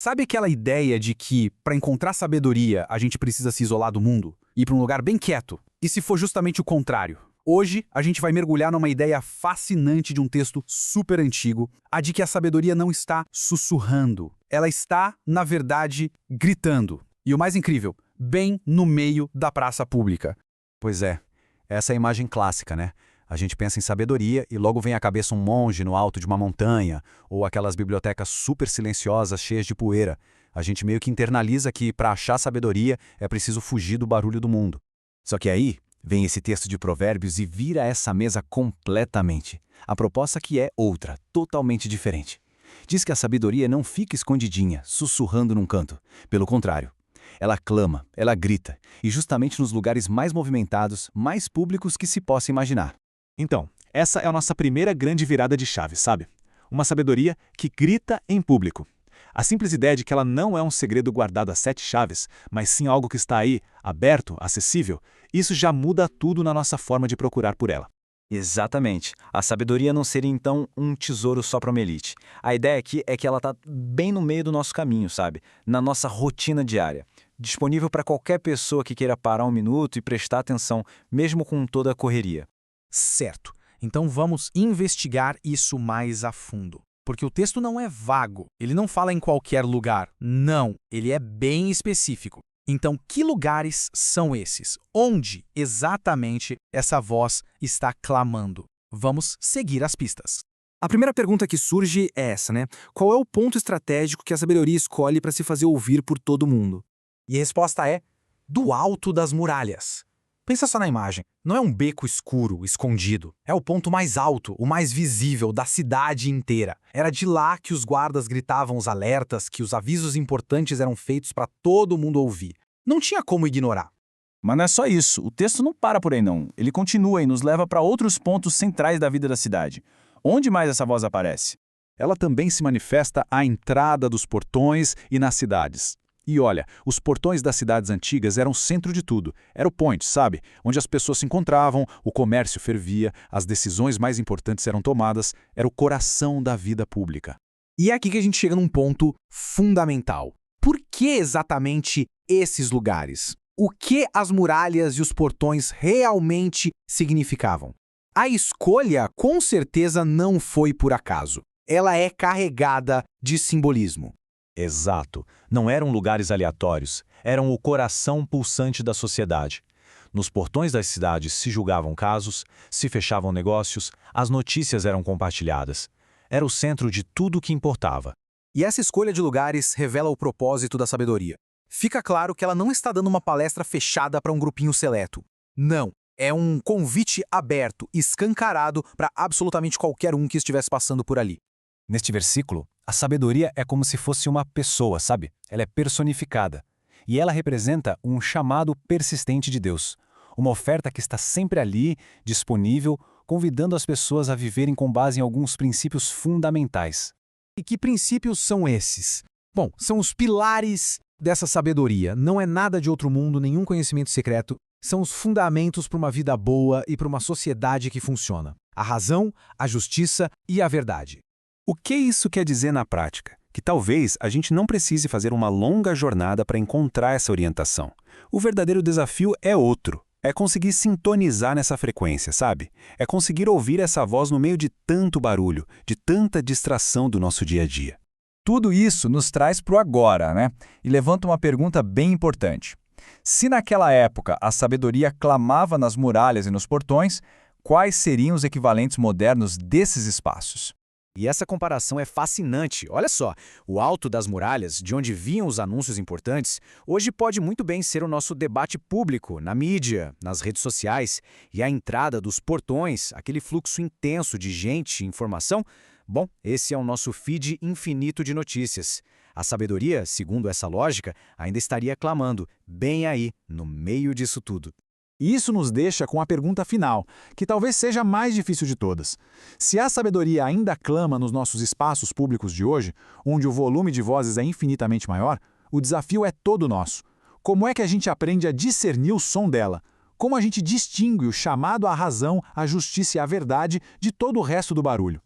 Sabe aquela ideia de que, para encontrar sabedoria, a gente precisa se isolar do mundo? Ir para um lugar bem quieto? E se for justamente o contrário? Hoje, a gente vai mergulhar numa ideia fascinante de um texto super antigo, a de que a sabedoria não está sussurrando. Ela está, na verdade, gritando. E o mais incrível, bem no meio da praça pública. Pois é, essa é a imagem clássica, né? A gente pensa em sabedoria e logo vem à cabeça um monge no alto de uma montanha, ou aquelas bibliotecas super silenciosas cheias de poeira. A gente meio que internaliza que para achar sabedoria é preciso fugir do barulho do mundo. Só que aí vem esse texto de Provérbios e vira essa mesa completamente. A proposta aqui é outra, totalmente diferente. Diz que a sabedoria não fica escondidinha, sussurrando num canto. Pelo contrário, ela clama, ela grita, e justamente nos lugares mais movimentados, mais públicos que se possa imaginar. Então, essa é a nossa primeira grande virada de chave, sabe? Uma sabedoria que grita em público. A simples ideia de que ela não é um segredo guardado a 7 chaves, mas sim algo que está aí, aberto, acessível, isso já muda tudo na nossa forma de procurar por ela. Exatamente. A sabedoria não seria então um tesouro só para uma elite. A ideia aqui é que ela está bem no meio do nosso caminho, sabe? Na nossa rotina diária. Disponível para qualquer pessoa que queira parar um minuto e prestar atenção, mesmo com toda a correria. Certo. Então vamos investigar isso mais a fundo. Porque o texto não é vago, ele não fala em qualquer lugar. Não, ele é bem específico. Então, que lugares são esses? Onde, exatamente, essa voz está clamando? Vamos seguir as pistas. A primeira pergunta que surge é essa, né? Qual é o ponto estratégico que a sabedoria escolhe para se fazer ouvir por todo mundo? E a resposta é do alto das muralhas. Pensa só na imagem. Não é um beco escuro, escondido. É o ponto mais alto, o mais visível da cidade inteira. Era de lá que os guardas gritavam os alertas, que os avisos importantes eram feitos para todo mundo ouvir. Não tinha como ignorar. Mas não é só isso, o texto não para por aí não. Ele continua e nos leva para outros pontos centrais da vida da cidade. Onde mais essa voz aparece? Ela também se manifesta à entrada dos portões e nas cidades. E olha, os portões das cidades antigas eram o centro de tudo. Era o point, sabe? Onde as pessoas se encontravam, o comércio fervia, as decisões mais importantes eram tomadas, era o coração da vida pública. E é aqui que a gente chega num ponto fundamental. Por que exatamente esses lugares? O que as muralhas e os portões realmente significavam? A escolha, com certeza, não foi por acaso. Ela é carregada de simbolismo. Exato. Não eram lugares aleatórios, eram o coração pulsante da sociedade. Nos portões das cidades se julgavam casos, se fechavam negócios, as notícias eram compartilhadas. Era o centro de tudo o que importava. E essa escolha de lugares revela o propósito da sabedoria. Fica claro que ela não está dando uma palestra fechada para um grupinho seleto. Não, é um convite aberto, escancarado para absolutamente qualquer um que estivesse passando por ali. Neste versículo, a sabedoria é como se fosse uma pessoa, sabe? Ela é personificada. E ela representa um chamado persistente de Deus. Uma oferta que está sempre ali, disponível, convidando as pessoas a viverem com base em alguns princípios fundamentais. E que princípios são esses? Bom, são os pilares dessa sabedoria. Não é nada de outro mundo, nenhum conhecimento secreto. São os fundamentos para uma vida boa e para uma sociedade que funciona. A razão, a justiça e a verdade. O que isso quer dizer na prática? Que talvez a gente não precise fazer uma longa jornada para encontrar essa orientação. O verdadeiro desafio é outro. É conseguir sintonizar nessa frequência, sabe? É conseguir ouvir essa voz no meio de tanto barulho, de tanta distração do nosso dia a dia. Tudo isso nos traz para o agora, né? E levanta uma pergunta bem importante. Se naquela época a sabedoria clamava nas muralhas e nos portões, quais seriam os equivalentes modernos desses espaços? E essa comparação é fascinante. Olha só, o alto das muralhas, de onde vinham os anúncios importantes, hoje pode muito bem ser o nosso debate público, na mídia, nas redes sociais, e a entrada dos portões, aquele fluxo intenso de gente e informação, bom, esse é o nosso feed infinito de notícias. A sabedoria, segundo essa lógica, ainda estaria clamando, bem aí, no meio disso tudo. E isso nos deixa com a pergunta final, que talvez seja a mais difícil de todas. Se a sabedoria ainda clama nos nossos espaços públicos de hoje, onde o volume de vozes é infinitamente maior, o desafio é todo nosso. Como é que a gente aprende a discernir o som dela? Como a gente distingue o chamado à razão, à justiça e à verdade de todo o resto do barulho?